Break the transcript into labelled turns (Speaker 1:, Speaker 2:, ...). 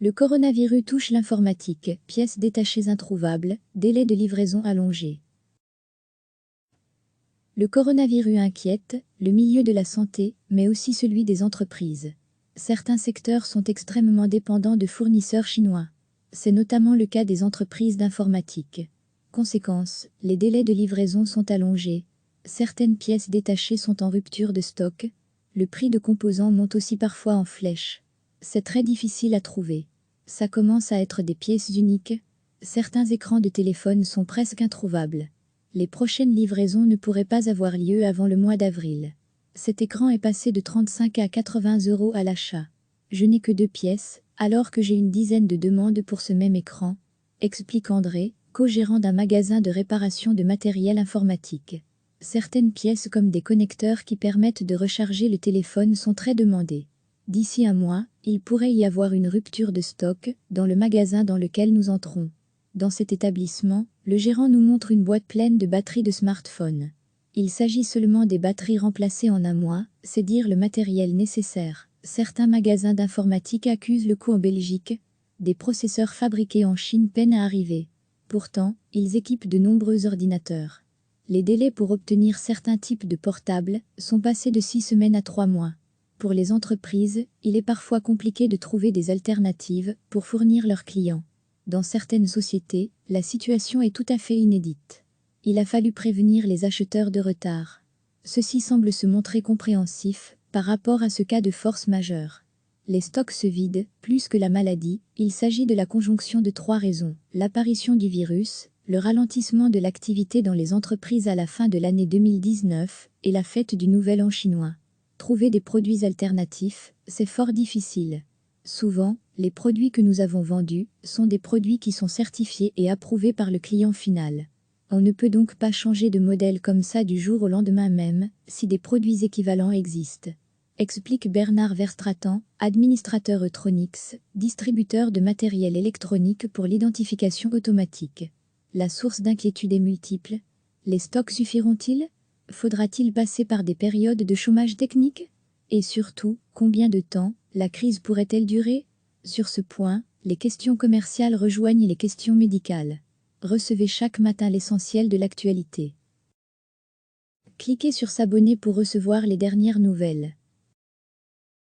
Speaker 1: Le coronavirus touche l'informatique, pièces détachées introuvables, délai de livraison allongé. Le coronavirus inquiète le milieu de la santé, mais aussi celui des entreprises. Certains secteurs sont extrêmement dépendants de fournisseurs chinois. C'est notamment le cas des entreprises d'informatique. Conséquence, les délais de livraison sont allongés. Certaines pièces détachées sont en rupture de stock. Le prix de composants monte aussi parfois en flèche. C'est très difficile à trouver. Ça commence à être des pièces uniques. Certains écrans de téléphone sont presque introuvables. Les prochaines livraisons ne pourraient pas avoir lieu avant le mois d'avril. Cet écran est passé de 35 à 80 € à l'achat. Je n'ai que 2 pièces, alors que j'ai une dizaine de demandes pour ce même écran, explique André, co-gérant d'un magasin de réparation de matériel informatique. Certaines pièces comme des connecteurs qui permettent de recharger le téléphone sont très demandées. D'ici un mois, il pourrait y avoir une rupture de stock dans le magasin dans lequel nous entrons. Dans cet établissement, le gérant nous montre une boîte pleine de batteries de smartphone. Il s'agit seulement des batteries remplacées en un mois, c'est dire le matériel nécessaire. Certains magasins d'informatique accusent le coût en Belgique. Des processeurs fabriqués en Chine peinent à arriver. Pourtant, ils équipent de nombreux ordinateurs. Les délais pour obtenir certains types de portables sont passés de 6 semaines à 3 mois. Pour les entreprises, il est parfois compliqué de trouver des alternatives pour fournir leurs clients. Dans certaines sociétés, la situation est tout à fait inédite. Il a fallu prévenir les acheteurs de retard. Ceux-ci semblent se montrer compréhensifs par rapport à ce cas de force majeure. Les stocks se vident, plus que la maladie, il s'agit de la conjonction de 3 raisons. L'apparition du virus, le ralentissement de l'activité dans les entreprises à la fin de l'année 2019 et la fête du Nouvel An chinois. Trouver des produits alternatifs, c'est fort difficile. Souvent, les produits que nous avons vendus sont des produits qui sont certifiés et approuvés par le client final. On ne peut donc pas changer de modèle comme ça du jour au lendemain même, si des produits équivalents existent. Explique Bernard Verstraeten, administrateur Eutronix, distributeur de matériel électronique pour l'identification automatique. La source d'inquiétude est multiple. Les stocks suffiront-ils ? Faudra-t-il passer par des périodes de chômage technique ? Et surtout, combien de temps la crise pourrait-elle durer ? Sur ce point, les questions commerciales rejoignent les questions médicales. Recevez chaque matin l'essentiel de l'actualité. Cliquez sur s'abonner pour recevoir les dernières nouvelles.